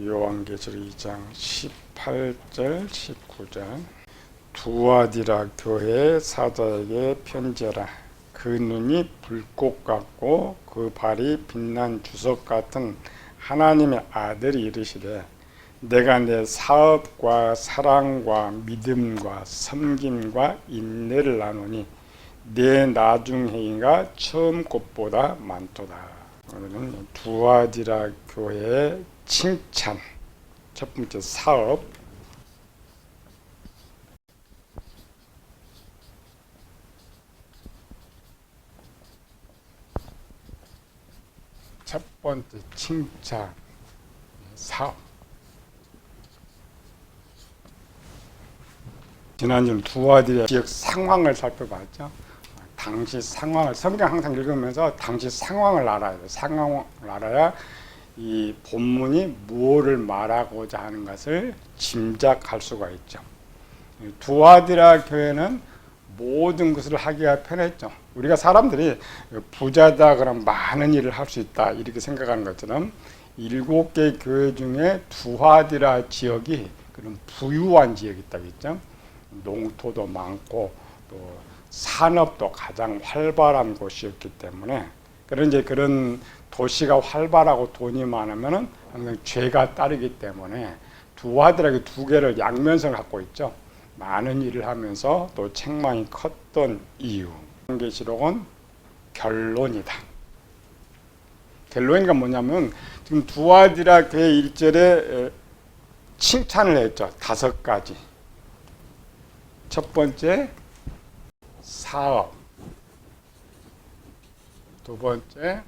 요한계시록 2장 18절 19절 두아디라 교회 사자에게 편지하라. 그 눈이 불꽃 같고 그 발이 빛난 주석 같은 하나님의 아들이 이르시되 내가 내 사업과 사랑과 믿음과 섬김과 인내를 나누니 내 나중 행위가 처음 것보다 많도다. 오늘은 두아디라 교회의 칭찬, 첫 번째 사업, 첫 번째 칭찬, 사업. 지난주는 두아디라 지역 상황을 살펴봤죠. 당시 상황을, 성경 항상 읽으면서 당시 상황을 알아야 돼요. 상황을 알아야 이 본문이 무엇을 말하고자 하는 것을 짐작할 수가 있죠. 두아디라 교회는 모든 것을 하기가 편했죠. 우리가 사람들이 부자다 그러면 많은 일을 할 수 있다 이렇게 생각하는 것처럼 7개 교회 중에 두아디라 지역이 그런 부유한 지역이 있다고 했죠. 농토도 많고 또 산업도 가장 활발한 곳이었기 때문에 그런 도시가 활발하고 돈이 많으면 항상 죄가 따르기 때문에 두아디라가 두 개를 양면성을 갖고 있죠. 많은 일을 하면서 또 책망이 컸던 이유. 계시록은 결론이다. 결론이가 뭐냐면 지금 두아디라 교회 1절에 칭찬을 했죠. 5가지. 첫 번째 사업, 두 번째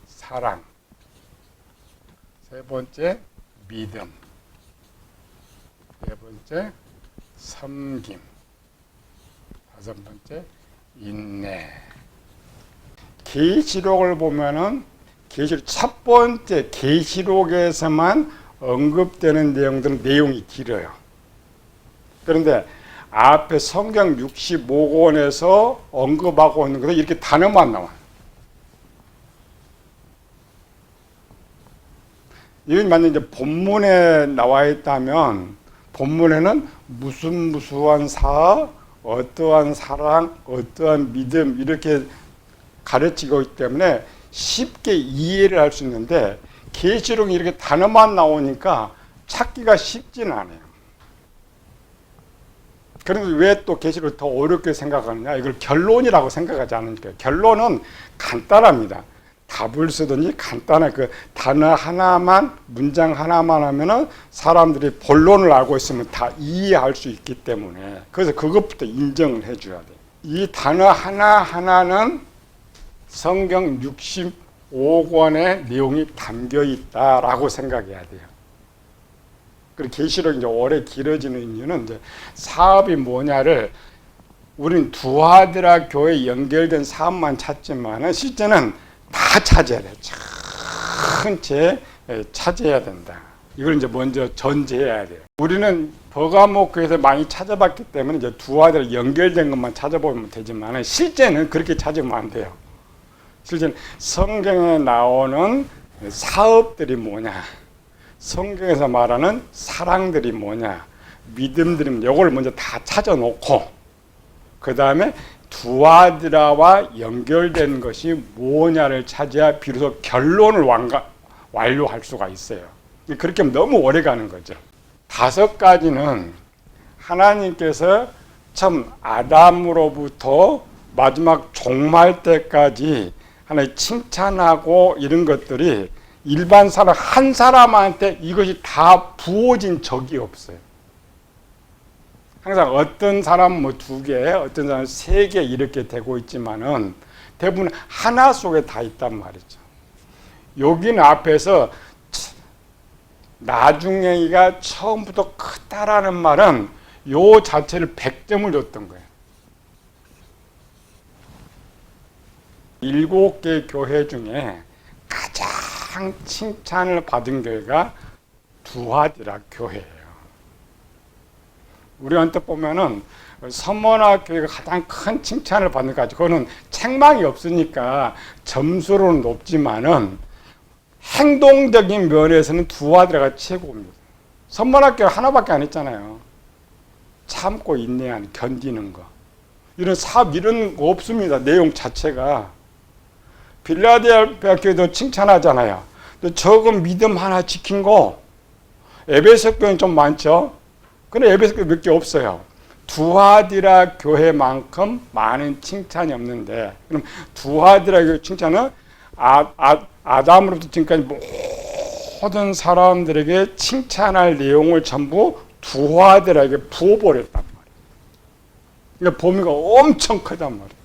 사랑, 세 번째 믿음, 네 번째 섬김, 다섯 번째 인내. 계시록을 보면은 계시록 첫 번째 계시록에서만 언급되는 내용이 길어요. 그런데 앞에 성경 65권에서 언급하고 있는 것은 이렇게 단어만 나와요. 이건 만약 이제 본문에 나와 있다면 본문에는 무수한 사업, 어떠한 사랑, 어떠한 믿음 이렇게 가르치고 있기 때문에 쉽게 이해를 할 수 있는데 계시록이 이렇게 단어만 나오니까 찾기가 쉽지는 않아요. 그런데 왜 또 계시록을 더 어렵게 생각하느냐? 이걸 결론이라고 생각하지 않으니까. 결론은 간단합니다. 답을 쓰든지 간단한 그 단어 하나만, 문장 하나만 하면은 사람들이 본론을 알고 있으면 다 이해할 수 있기 때문에 그래서 그것부터 인정을 해줘야 돼요. 이 단어 하나하나는 성경 65권의 내용이 담겨 있다라고 생각해야 돼요. 그리고 계시록이 이제 오래 길어지는 이유는 이제 사업이 뭐냐를 우리는 두아디라 교회에 연결된 사업만 찾지만은 실제는 다 찾아야 돼. 전체 찾아야 된다. 이걸 이제 먼저 전제해야 돼요. 우리는 버가모 교회에서 많이 찾아봤기 때문에 이제 두아디라 연결된 것만 찾아보면 되지만은 실제는 그렇게 찾으면 안 돼요. 실제는 성경에 나오는 사업들이 뭐냐? 성경에서 말하는 사랑들이 뭐냐, 믿음들이 뭐냐, 이걸 먼저 다 찾아놓고 그 다음에 두아디라와 연결된 것이 뭐냐를 찾아야 비로소 결론을 완료할 수가 있어요. 그렇게 하면 너무 오래 가는 거죠. 5가지는 하나님께서 참 아담으로부터 마지막 종말 때까지 하나님 칭찬하고 이런 것들이 일반 사람 한 사람한테 이것이 다 부어진 적이 없어요. 항상 어떤 사람은 뭐 2개, 어떤 사람은 3개 이렇게 되고 있지만은 대부분 하나 속에 다 있단 말이죠. 여기는 앞에서 나중에가 처음부터 크다라는 말은 요 자체를 100점을 줬던 거예요. 7개 교회 중에 가장 칭찬을 받은 교회가 두아디라 교회예요. 우리 언뜻 보면은 서머나 교회가 가장 큰 칭찬을 받는 거죠. 그거는 책망이 없으니까 점수로는 높지만은 행동적인 면에서는 두 아들아가 최고입니다. 선문학교 하나밖에 안 했잖아요. 참고 인내하는, 견디는 거. 이런 사업 이런 거 없습니다. 내용 자체가. 빌라델피아교회도 칭찬하잖아요. 또 적은 믿음 하나 지킨 거. 에베소 교회는 좀 많죠. 근데 에베소 교회 몇 개 없어요. 두아디라 교회만큼 많은 칭찬이 없는데, 그럼 두아디라 교회 칭찬은 아담으로부터 지금까지 모든 사람들에게 칭찬할 내용을 전부 두아들에게 부어버렸단 말이에요. 그러니까 범위가 엄청 크단 말이에요.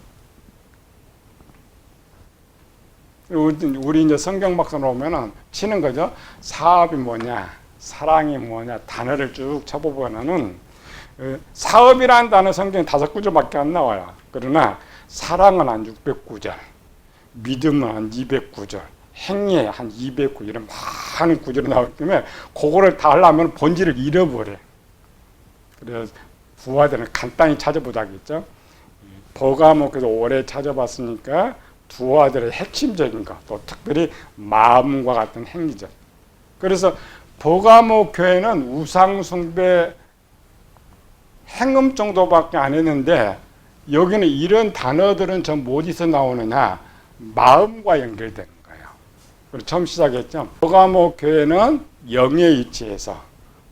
우리 이제 성경 박사로 오면은 치는 거죠. 사업이 뭐냐, 사랑이 뭐냐, 단어를 쭉 쳐보면은 사업이라는 단어 성경에 5구절밖에 안 나와요. 그러나 사랑은 한 600구절, 믿음은 한 200구절, 행위에 한 200구절, 이런 많은 구절이 나오기 때문에 그거를 다 하려면 본질을 잃어버려요. 그래서 부하들은 간단히 찾아보자겠죠. 버가모께서 오래 찾아봤으니까 두아들의 핵심적인 것, 또 특별히 마음과 같은 행위죠. 그래서 버가모 교회는 우상숭배 행음 정도밖에 안 했는데, 여기는 이런 단어들은 전부 어디서 나오느냐, 마음과 연결되는 거예요. 그리고 처음 시작했죠. 버가모 교회는 영의 이치에서,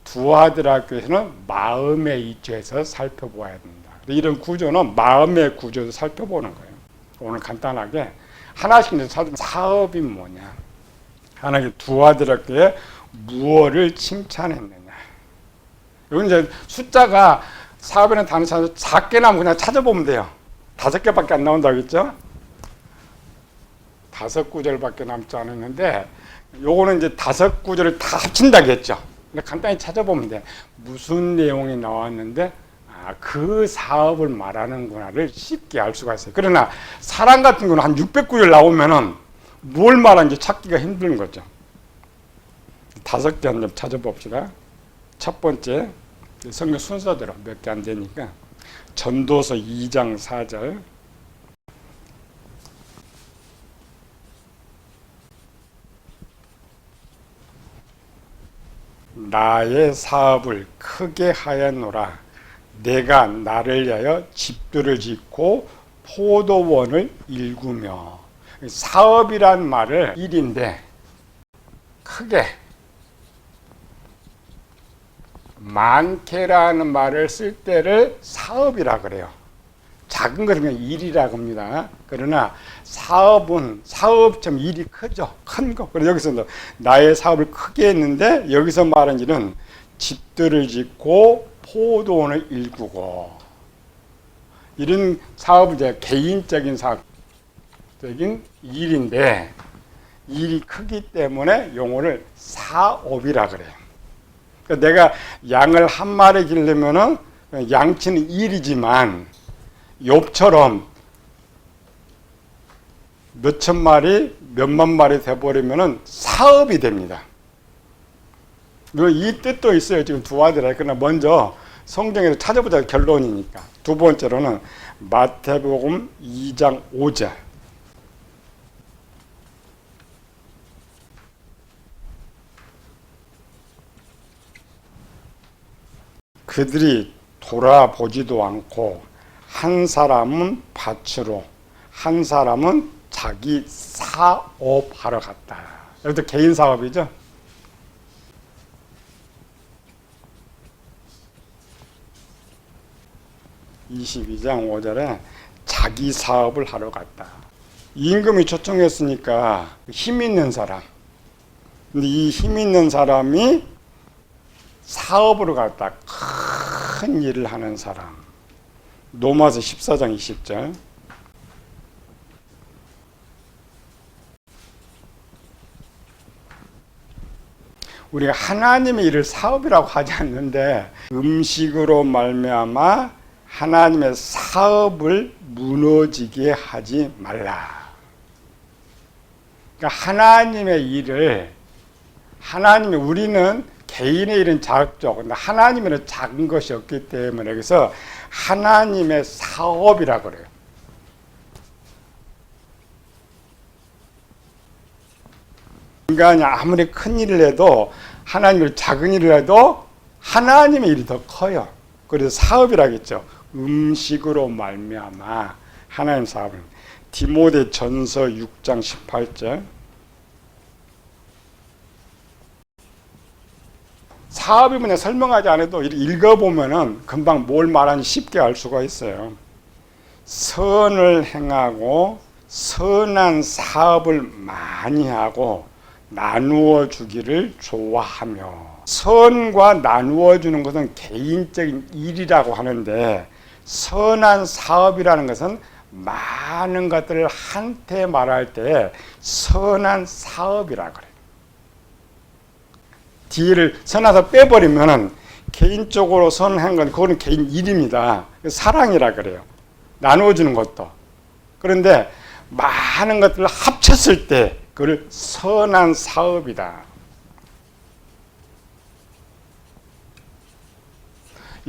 두아드라 교회는 마음의 이치에서 살펴보아야 된다. 이런 구조는 마음의 구조도 살펴보는 거예요. 오늘 간단하게 하나씩 찾으면 사업이 뭐냐, 하나씩 두아드라 교회 무엇을 칭찬했느냐. 이건 이제 숫자가 사업에는 단어 찾아서 작게 나면 그냥 찾아보면 돼요. 5개밖에 안 나온다고 했죠? 5구절밖에 남지 않았는데, 요거는 이제 5구절을 다 합친다고 했죠. 근데 간단히 찾아보면 돼. 무슨 내용이 나왔는데, 그 사업을 말하는구나를 쉽게 알 수가 있어요. 그러나 사랑 같은 거는 한 600구절 나오면은 뭘 말하는지 찾기가 힘든 거죠. 5개 좀 찾아봅시다. 첫 번째, 성경 순서대로 몇 개 안 되니까 전도서 2장 4절. 나의 사업을 크게 하였노라. 내가 나를 위하여 집들을 짓고 포도원을 일구며. 사업이란 말을 일인데 크게, 많게라는 말을 쓸 때를 사업이라 그래요. 작은 것은 그냥 일이라고 합니다. 그러나 사업은 사업처럼 일이 크죠. 큰 거. 그래서 여기서 나의 사업을 크게 했는데, 여기서 말하는 일은 집들을 짓고 포도원을 일구고, 이런 사업은 이제 개인적인 사업적인 일인데, 일이 크기 때문에 용어를 사업이라 그래요. 그러니까 내가 양을 한 마리 기르려면은 양치는 일이지만, 욥처럼 몇천 마리, 몇만 마리 돼버리면은 사업이 됩니다. 이 뜻도 있어요. 지금 두아들아. 그러나 먼저 성경에서 찾아보자. 결론이니까. 두 번째로는 마태복음 2장 5절. 그들이 돌아보지도 않고 한 사람은 밭으로, 한 사람은 자기 사업하러 갔다. 여기도 개인 사업이죠. (22장 5절에) 자기 사업을 하러 갔다. 임금이 초청했으니까 힘 있는 사람. 근데 이 힘 있는 사람이 사업으로 갔다. 큰 일을 하는 사람. 로마서 14장 20절. 우리가 하나님의 일을 사업이라고 하지 않는데, 음식으로 말미암아 하나님의 사업을 무너지게 하지 말라. 그러니까 하나님의 일을, 우리는 개인의 일은 작죠. 근데 하나님은 작은 것이 없기 때문에, 그래서 하나님의 사업이라 그래요. 인간이 아무리 큰 일을 해도 하나님을 작은 일을 해도 하나님의 일이 더 커요. 그래서 사업이라겠죠. 음식으로 말미암아 하나님 사업을. 디모데 전서 6장 18절. 사업이 뭐냐 설명하지 않아도 읽어보면은 금방 뭘 말하는지 쉽게 알 수가 있어요. 선을 행하고 선한 사업을 많이 하고 나누어 주기를 좋아하며. 선과 나누어 주는 것은 개인적인 일이라고 하는데 선한 사업이라는 것은 많은 것들을 한테 말할 때 선한 사업이라고 그래요. 뒤를 선해서 빼버리면 개인적으로 선한 건 그거는 개인 일입니다. 사랑이라 그래요. 나누어주는 것도. 그런데 많은 것들을 합쳤을 때 그걸 선한 사업이다.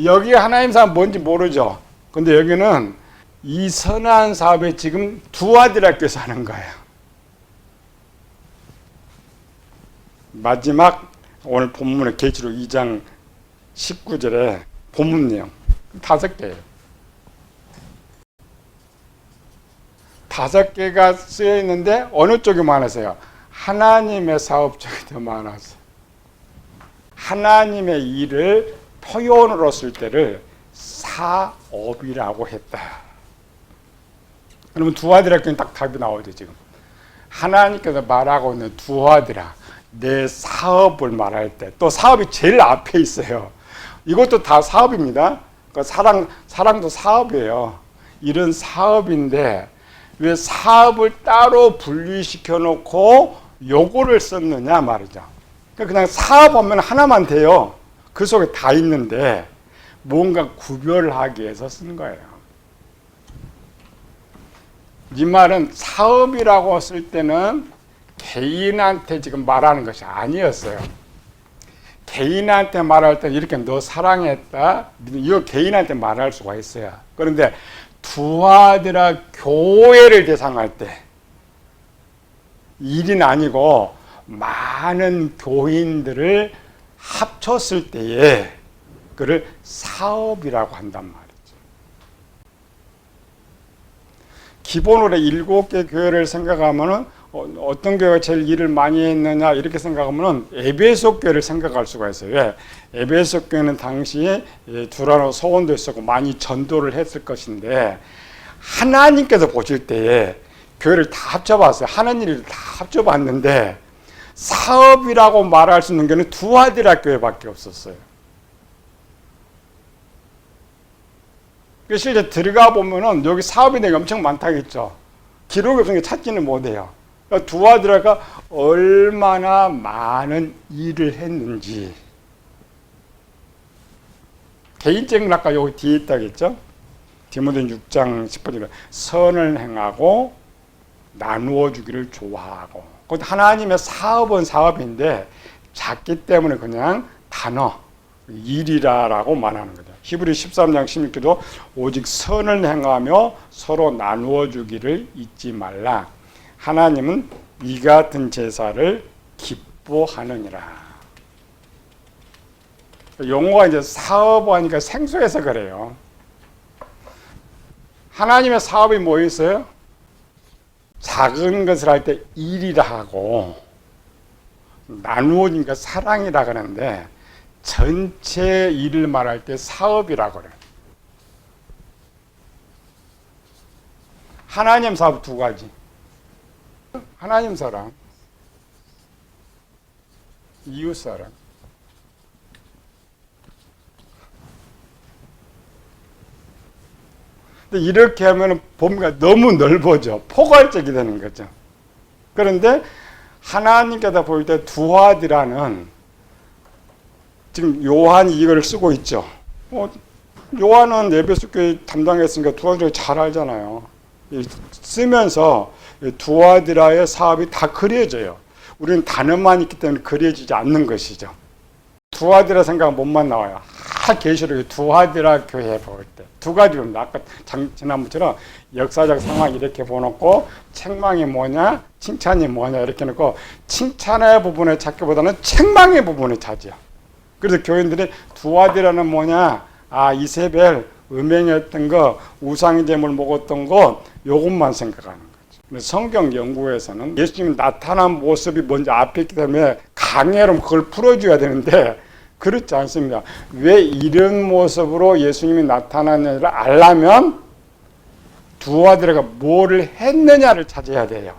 여기 하나님 사업 뭔지 모르죠. 근데 여기는 이 선한 사업에 지금 두 아들학교에서 하는 거예요. 마지막 오늘 본문의 계시록 2장 19절에 본문 내용 5개예요. 5개가 쓰여 있는데 어느 쪽이 많으세요? 하나님의 사업 쪽이 더 많았어요. 하나님의 일을 표현으로 쓸 때를 사업이라고 했다. 그러면 두 아들에게는 딱 답이 나오죠. 지금 하나님께서 말하고 있는 두 아들아, 내 사업을 말할 때 또 사업이 제일 앞에 있어요. 이것도 다 사업입니다. 그러니까 사랑도 사업이에요. 이런 사업인데 왜 사업을 따로 분리시켜 놓고 요거를 썼느냐 말이죠. 그냥 사업하면 하나만 돼요. 그 속에 다 있는데 뭔가 구별하기 위해서 쓴 거예요. 이 말은 사업이라고 쓸 때는 개인한테 지금 말하는 것이 아니었어요. 개인한테 말할 때 이렇게 너 사랑했다. 이거 개인한테 말할 수가 있어요. 그런데 두 아들아 교회를 대상할 때 일은 아니고 많은 교인들을 합쳤을 때에 그를 사업이라고 한단 말이죠. 기본으로 7개 교회를 생각하면은 어떤 교회가 제일 일을 많이 했느냐 이렇게 생각하면 에베소 교회를 생각할 수가 있어요. 왜? 에베소 교회는 당시에 두라노 서원도 있었고 많이 전도를 했을 것인데 하나님께서 보실 때에 교회를 다 합쳐봤어요. 하는 일을 다 합쳐봤는데 사업이라고 말할 수 있는 교회는 두 아들아 교회밖에 없었어요. 실제 들어가 보면은 여기 사업이 되게 엄청 많다겠죠. 기록이 없으니까 찾지는 못해요. 그러니까 두 아들아가 얼마나 많은 일을 했는지. 개인적인 아까 여기 뒤에 있다겠죠. 디모데 6장 10절에 선을 행하고 나누어 주기를 좋아하고. 하나님의 사업은 사업인데 작기 때문에 그냥 단어 일이라고 말하는 거죠. 히브리 13장 16절도 오직 선을 행하며 서로 나누어 주기를 잊지 말라. 하나님은 이 같은 제사를 기뻐하느니라. 용어가 이제 사업하니까 생소해서 그래요. 하나님의 사업이 뭐 있어요? 작은 것을 할 때 일이라 하고 나누어지니까 사랑이라 그러는데 전체 일을 말할 때 사업이라고 그래요. 하나님 사업 두 가지. 하나님 사랑, 이웃 사랑. 근데 이렇게 하면 범위가 너무 넓어져. 포괄적이 되는 거죠. 그런데 하나님께서 볼 때 두 아들아는 지금 요한이 이걸 쓰고 있죠. 요한은 에베소 교회 담당했으니까 두 아들아 잘 알잖아요. 쓰면서 두 아들아의 사업이 다 그려져요. 우리는 단어만 있기 때문에 그려지지 않는 것이죠. 두아디라 생각 몸만 나와요. 계시록에 두아디라 교회 볼 때 두 가지입니다. 아까 지난번처럼 역사적 상황 이렇게 보놓고 책망이 뭐냐, 칭찬이 뭐냐 이렇게 놓고 칭찬의 부분을 찾기보다는 책망의 부분을 찾아요. 그래서 교인들이 두아디라는 뭐냐, 이세벨 음행했던 거, 우상의 제물 먹었던 거, 요것만 생각하는 거죠. 성경 연구에서는 예수님이 나타난 모습이 먼저 앞에 있기 때문에 강해로 그걸 풀어줘야 되는데 그렇지 않습니다. 왜 이런 모습으로 예수님이 나타났느냐를 알려면 두아디라가 뭐를 했느냐를 찾아야 돼요.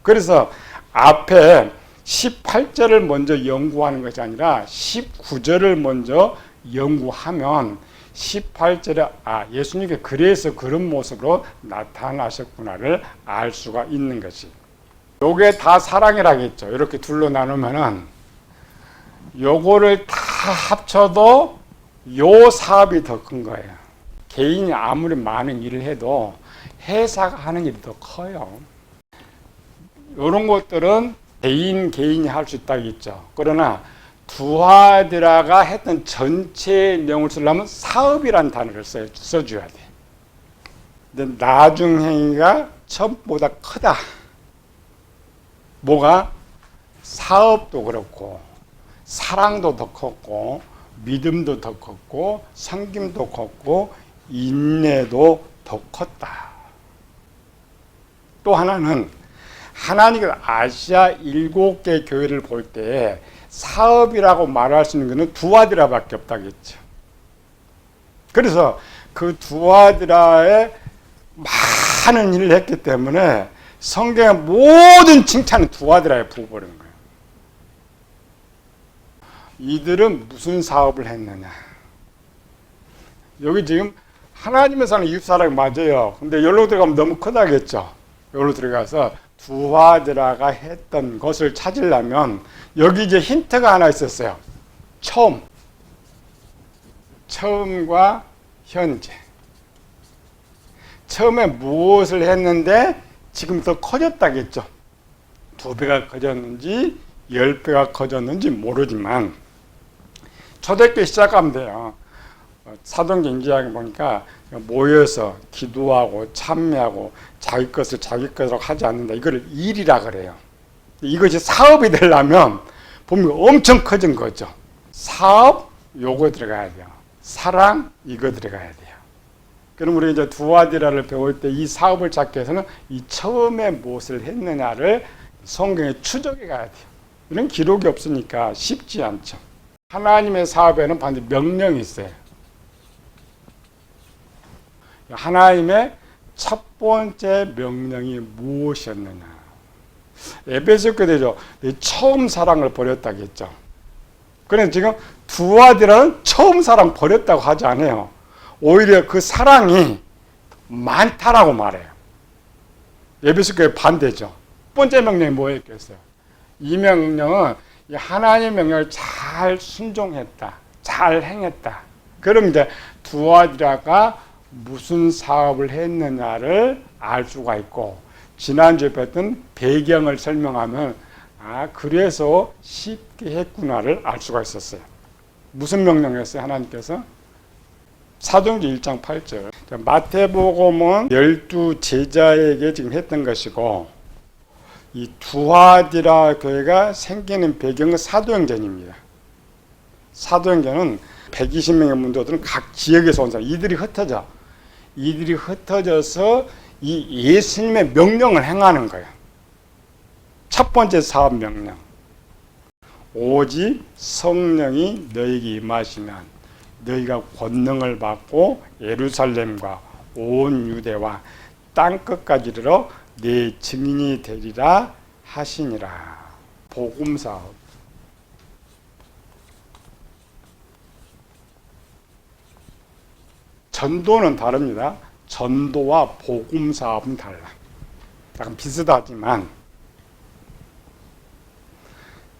그래서 앞에 18절을 먼저 연구하는 것이 아니라 19절을 먼저 연구하면 18절에 예수님께 그래서 그런 모습으로 나타나셨구나를 알 수가 있는 것이. 요게 다 사랑이라겠죠. 이렇게 둘로 나누면은 요거를 다 합쳐도 요 사업이 더 큰 거예요. 개인이 아무리 많은 일을 해도 회사가 하는 일이 더 커요. 이런 것들은 개인이 할 수 있다겠죠. 그러나 두아디라가 했던 전체 내용을 쓰려면 사업이라는 단어를 써줘야 돼. 근데 나중행위가 처음보다 크다. 뭐가? 사업도 그렇고 사랑도 더 컸고 믿음도 더 컸고 섬김도 컸고 인내도 더 컸다. 또 하나는 하나님이 아시아 7개 교회를 볼 때 사업이라고 말할 수 있는 것은 두아디라밖에 없다겠죠. 그래서 그 두아디라의 많은 일을 했기 때문에 성경의 모든 칭찬은 두아디라에 부어버리는 거예요. 이들은 무슨 사업을 했느냐. 여기 지금 하나님의 사는 이웃 사람이 맞아요. 근데 여기로 들어가면 너무 크다겠죠. 여기로 들어가서 두아디라가 했던 것을 찾으려면 여기 이제 힌트가 하나 있었어요. 처음과 현재. 처음에 무엇을 했는데 지금 더 커졌다겠죠. 2배가 커졌는지 10배가 커졌는지 모르지만 초대교회 시작하면 돼요. 사도행전 인지하게 보니까 모여서 기도하고 참여하고 자기 것으로 하지 않는다. 이걸 일이라 그래요. 이것이 사업이 되려면 보면 엄청 커진 거죠. 사업 요거 들어가야 돼요. 사랑 이거 들어가야 돼요. 그럼 우리 이제 두아디라를 배울 때 이 사업을 찾기 위해서는 이 처음에 무엇을 했느냐를 성경에 추적해 가야 돼요. 이런 기록이 없으니까 쉽지 않죠. 하나님의 사업에는 반드시 명령이 있어요. 하나님의 첫 번째 명령이 무엇이었느냐. 에베소 교회죠. 처음 사랑을 버렸다겠죠. 그래서 지금 두아디라는 처음 사랑 버렸다고 하지 않아요. 오히려 그 사랑이 많다라고 말해요. 에베소 교회 반대죠. 첫 번째 명령이 뭐였겠어요? 이 명령은 하나님의 명령을 잘 순종했다. 잘 행했다. 그럼 이제 두아디라가 무슨 사업을 했느냐를 알 수가 있고, 지난주에 봤던 배경을 설명하면 그래서 쉽게 했구나를 알 수가 있었어요. 무슨 명령이었어요? 하나님께서? 사도행전 1장 8절. 마태복음은 12 제자에게 지금 했던 것이고, 이 두아디라 교회가 생기는 배경은 사도행전입니다. 사도행전은 120명의 문도들은 각 지역에서 온 사람, 이들이 흩어져서 이 예수님의 명령을 행하는 거예요. 첫 번째 사업 명령. 오직 성령이 너에게 임하시면 너희가 권능을 받고 예루살렘과 온 유대와 땅끝까지 이르러 내 증인이 되리라 하시니라. 복음 사업. 전도는 다릅니다. 전도와 복음 사업은 달라. 약간 비슷하지만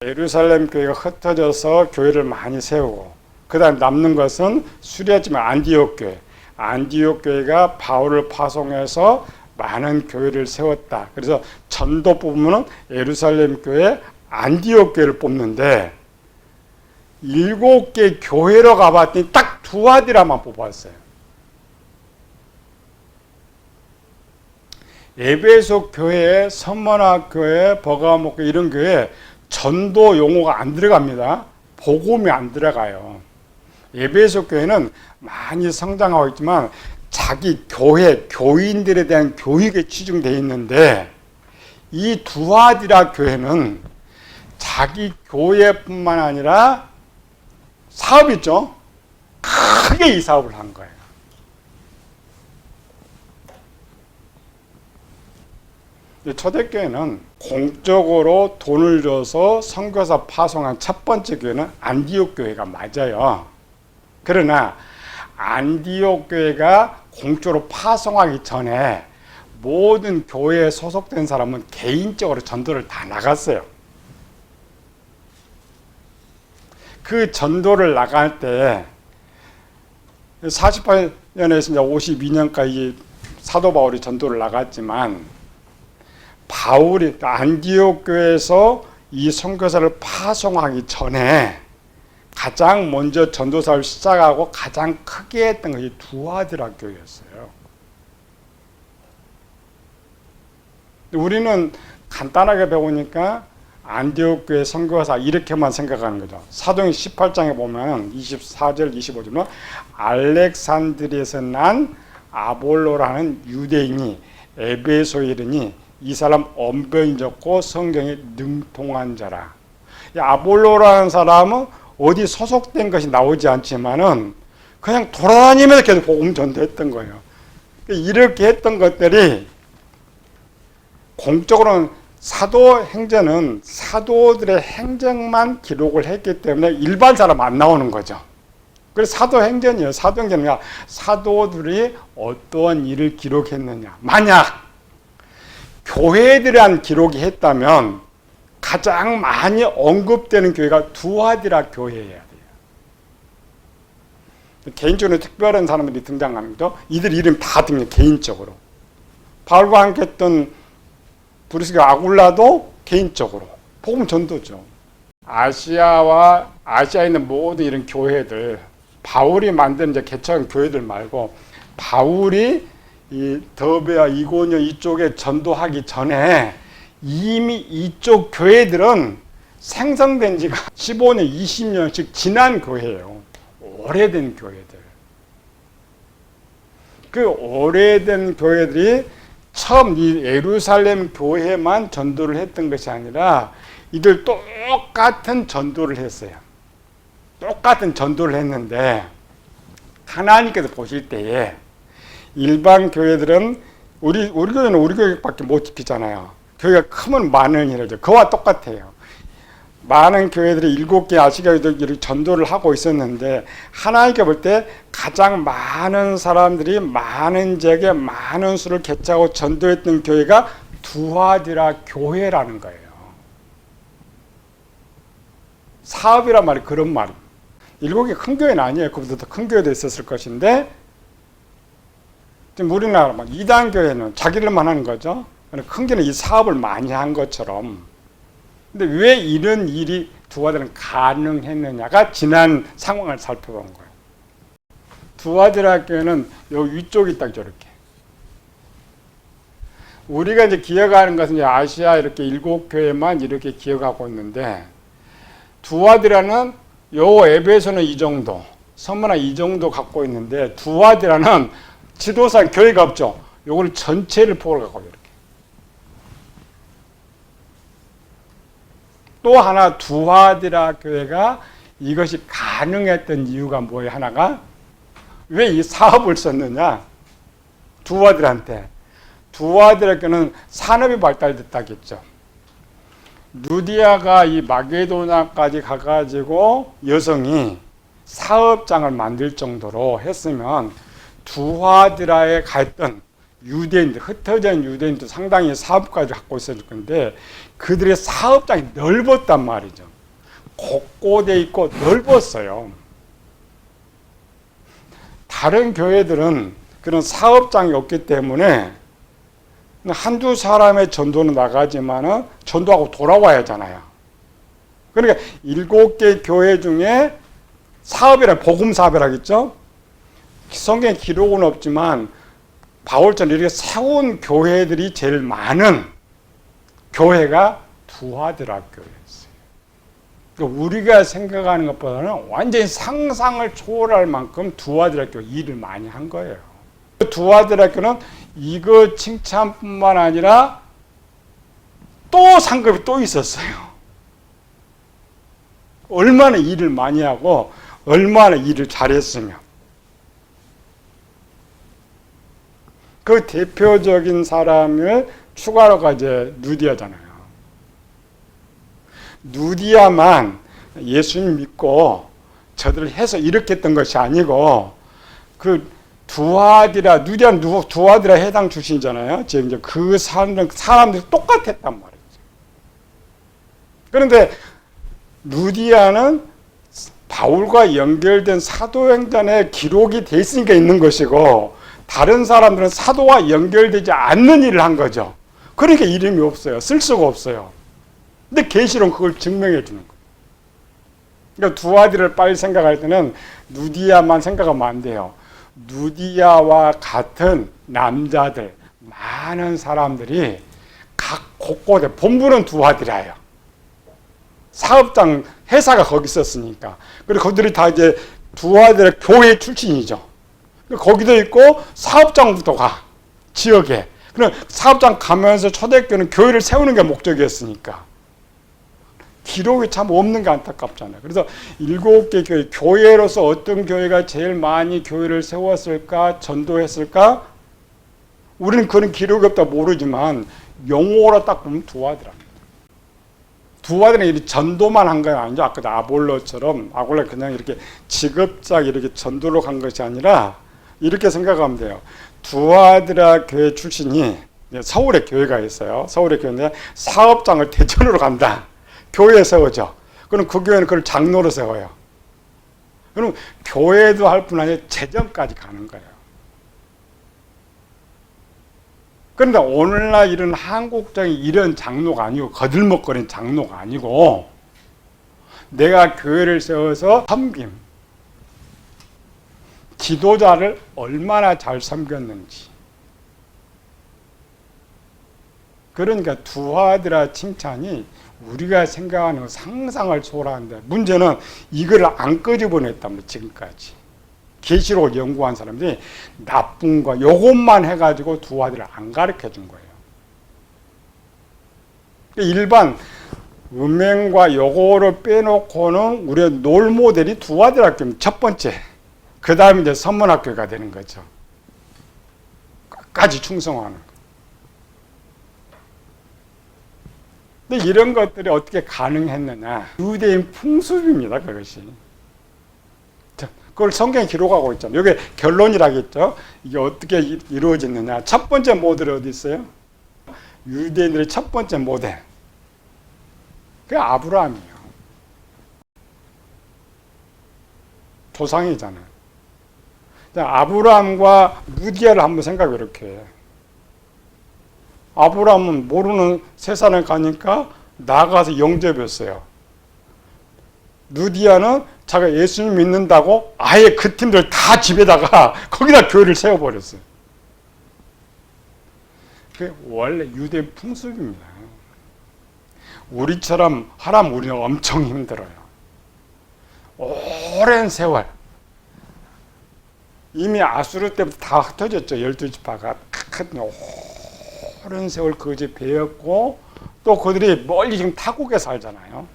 예루살렘 교회가 흩어져서 교회를 많이 세우고, 그 다음 남는 것은 수려지만 안디옥 교회. 안디옥 교회가 바울을 파송해서 많은 교회를 세웠다. 그래서 전도 뽑으면 예루살렘 교회, 안디옥 교회를 뽑는데, 7개 교회로 가봤더니 딱 두아디라만 뽑았어요. 에베소 교회, 선문학 교회, 버가모 교회 이런 교회 전도 용어가 안 들어갑니다. 복음이 안 들어가요. 에베소 교회는 많이 성장하고 있지만 자기 교회, 교인들에 대한 교육에 치중되어 있는데 이 두아디라 교회는 자기 교회뿐만 아니라 사업 있죠? 크게 이 사업을 한 거예요. 초대교회는 공적으로 돈을 줘서 선교사 파송한 첫 번째 교회는 안디옥 교회가 맞아요. 그러나 안디옥 교회가 공적으로 파송하기 전에 모든 교회에 소속된 사람은 개인적으로 전도를 다 나갔어요. 그 전도를 나갈 때 48년에서 52년까지 사도 바울이 전도를 나갔지만 바울이 안디옥 교회에서 이 선교사를 파송하기 전에 가장 먼저 전도사를 시작하고 가장 크게 했던 것이 두아디라 교회였어요. 우리는 간단하게 배우니까 안디옥 교회 선교사 이렇게만 생각하는 거죠. 사도행 18장에 보면 24절 25절은 알렉산드리에서 난 아볼로라는 유대인이 에베소에 이르니 이 사람 언변이 좋고 성경에 능통한 자라. 아볼로라는 사람은 어디 소속된 것이 나오지 않지만은 그냥 돌아다니면서 계속 복음 전도했던 거예요. 이렇게 했던 것들이 공적으로는 사도행전은 사도들의 행적만 기록을 했기 때문에 일반 사람 안 나오는 거죠. 그래서 사도행전이에요. 사도행전은 사도들이 어떠한 일을 기록했느냐. 만약 교회들한 기록이 했다면 가장 많이 언급되는 교회가 두아디라 교회여야 돼요. 개인적으로 특별한 사람들이 등장합니다. 이들 이름 다 등장, 개인적으로. 바울과 함께 했던 브리스가 아굴라도 개인적으로. 복음 전도죠. 아시아와 아시아에 있는 모든 이런 교회들, 바울이 만든 이제 개척한 교회들 말고 바울이 이 더베와 이고니오 이쪽에 전도하기 전에 이미 이쪽 교회들은 생성된 지가 15년, 20년씩 지난 교회예요. 오래된 교회들. 그 오래된 교회들이 처음 이 예루살렘 교회만 전도를 했던 것이 아니라 이들 똑같은 전도를 했어요. 똑같은 전도를 했는데 하나님께서 보실 때에 일반 교회들은 우리 교회는 우리 교회밖에 못 지키잖아요. 교회가 크면 많은 일이죠. 그와 똑같아요. 많은 교회들이 7개 아시아교회들이 전도를 하고 있었는데 하나님께 볼 때 가장 많은 사람들이 많은 지역에 많은 수를 개최하고 전도했던 교회가 두아디라 교회라는 거예요. 사업이란 말이 그런 말이에요. 7개 큰 교회는 아니에요. 그보다 더 큰 교회도 있었을 것인데 지금 우리나라 막 이단 교회는 자기들만 하는 거죠. 큰 교회는 이 사업을 많이 한 것처럼. 근데 왜 이런 일이 두아디라는 가능했느냐가 지난 상황을 살펴본 거예요. 두아디라 교회는 요 위쪽이 딱 저렇게. 우리가 이제 기억하는 것은 이제 아시아 이렇게 7교회만 이렇게 기억하고 있는데 두아디라는 요 에베소는 이 정도, 서문화 이 정도 갖고 있는데 두아디라는 지도상 교회가 없죠. 요걸 전체를 폭을 갖고 이렇게. 또 하나 두아디라 교회가 이것이 가능했던 이유가 뭐예요? 하나가 왜 이 사업을 썼느냐? 두아디라한테. 두아디라 교회는 산업이 발달됐다겠죠. 루디아가 이 마게도나까지 가가지고 여성이 사업장을 만들 정도로 했으면 두아디라에 갔던 유대인들, 흩어져 있는 유대인들 상당히 사업까지 갖고 있었을 건데 그들의 사업장이 넓었단 말이죠. 곳곳에 있고 넓었어요. 다른 교회들은 그런 사업장이 없기 때문에 한두 사람의 전도는 나가지만은 전도하고 돌아와야 하잖아요. 그러니까 7개 교회 중에 사업이라 복음 사업이라겠죠. 성경에 기록은 없지만 바울처럼 이렇게 세운 교회들이 제일 많은 교회가 두아드라교회였어요. 그러니까 우리가 생각하는 것보다는 완전히 상상을 초월할 만큼 두아드라교 일을 많이 한 거예요. 두아드라교는 이거 칭찬뿐만 아니라 또 상급이 또 있었어요. 얼마나 일을 많이 하고 얼마나 일을 잘했으며. 그 대표적인 사람을 추가로가 이제 누디아잖아요. 누디아만 예수님 믿고 저들을 해서 이렇게 했던 것이 아니고 그 누디아는 두아디라 해당 출신이잖아요. 지금 이제 그 사람들이 똑같았단 말이죠. 그런데 누디아는 바울과 연결된 사도행전에 기록이 돼 있으니까 있는 것이고 다른 사람들은 사도와 연결되지 않는 일을 한 거죠. 그러니까 이름이 없어요. 쓸 수가 없어요. 근데 계시록은 그걸 증명해 주는 거예요. 그러니까 두아디를 빨리 생각할 때는 누디아만 생각하면 안 돼요. 누디아와 같은 남자들, 많은 사람들이 각 곳곳에, 본부는 두아디라예요. 사업장, 회사가 거기 있었으니까. 그리고 그들이 다 이제 두아디라 교회 출신이죠. 거기도 있고 사업장부터 가, 지역에. 그럼 사업장 가면서 초대교회는 교회를 세우는 게 목적이었으니까. 기록이 참 없는 게 안타깝잖아요. 그래서 7개 교회, 교회로서 어떤 교회가 제일 많이 교회를 세웠을까, 전도했을까? 우리는 그런 기록이 없다 모르지만 용어로 딱 보면 두아디랍니다. 두아디는 전도만 한 건 아니죠. 아까 아볼로처럼, 아볼로 그냥 이렇게 직업적 이렇게 전도로 간 것이 아니라 이렇게 생각하면 돼요. 두아디라 교회 출신이 서울에 교회가 있어요. 서울에 교회인데 사업장을 대전으로 간다. 교회에 세워져. 그럼 그 교회는 그걸 장로로 세워요. 그럼 교회도 할 뿐 아니라 재정까지 가는 거예요. 그런데 오늘날 이런 한국적인 이런 장로가 아니고 거들먹거리는 장로가 아니고 내가 교회를 세워서 섬김, 지도자를 얼마나 잘 섬겼는지. 그러니까 두아디라 칭찬이 우리가 생각하는 상상을 초월하는데 문제는 이걸 안 끄집어냈답니다. 지금까지. 계시록을 연구한 사람들이 나쁜 거 요것만 해가지고 두아디를 안 가르쳐준 거예요. 일반 음행과 요거를 빼놓고는 우리의 롤모델이 두아디라 학교입니다. 첫 번째. 그 다음에 이제 선문학교가 되는 거죠. 끝까지 충성하는 거. 근데 이런 것들이 어떻게 가능했느냐. 유대인 풍습입니다. 그것이. 그걸 성경에 기록하고 있잖아요. 이게 결론이라겠죠. 이게 어떻게 이루어졌느냐. 첫 번째 모델이 어디 있어요? 유대인들의 첫 번째 모델. 그게 아브라함이에요. 조상이잖아요. 아브라함과 누디아를 한번 생각해 이렇게. 아브라함은 모르는 세상에 가니까 나가서 영접했어요. 누디아는 자기가 예수님 믿는다고 아예 그 팀들 다 집에다가 거기다 교회를 세워버렸어요. 그게 원래 유대 풍습입니다. 우리처럼 하라면 우리는 엄청 힘들어요. 오랜 세월. 이미 아수르 때부터 다 흩어졌죠. 12지파가. 오랜 세월 그것이 배웠고 또 그들이 멀리 지금 타국에 살잖아요.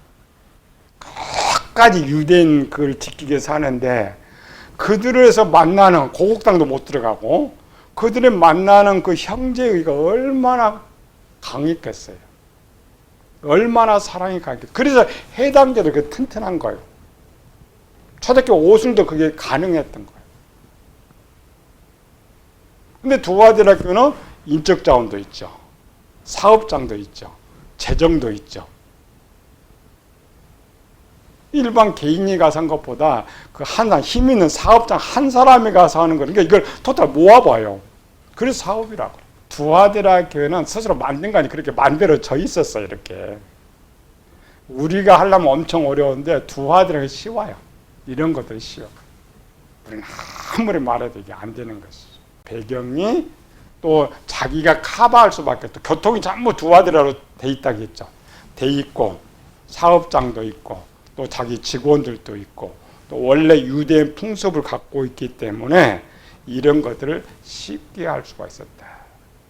끝까지 유대인 그걸 지키게 사는데 그들에서 만나는 고국 땅도 못 들어가고 그들이 만나는 그 형제의가 얼마나 강했겠어요. 얼마나 사랑이 강했겠어요. 그래서 해당제도 그 튼튼한 거예요. 초대교회 오순도 그게 가능했던 거예요. 근데 두아디라교는 인적 자원도 있죠. 사업장도 있죠. 재정도 있죠. 일반 개인이 가서 한 것보다 그 힘 있는 사업장 한 사람이 가서 하는 거니까 이걸 토탈 모아봐요. 그래서 사업이라고. 두아디라 교회는 스스로 만든 거 아니 그렇게 만들어져 있었어요. 이렇게. 우리가 하려면 엄청 어려운데 두화들에게 쉬워요. 이런 것들이 쉬워. 우리는 아무리 말해도 이게 안 되는 것이죠. 배경이 또 자기가 커버할 수밖에 없고, 교통이 전부 두화들로 돼 있다겠죠. 돼 있고 사업장도 있고 또 자기 직원들도 있고 또 원래 유대인 풍습을 갖고 있기 때문에 이런 것들을 쉽게 할 수가 있었다.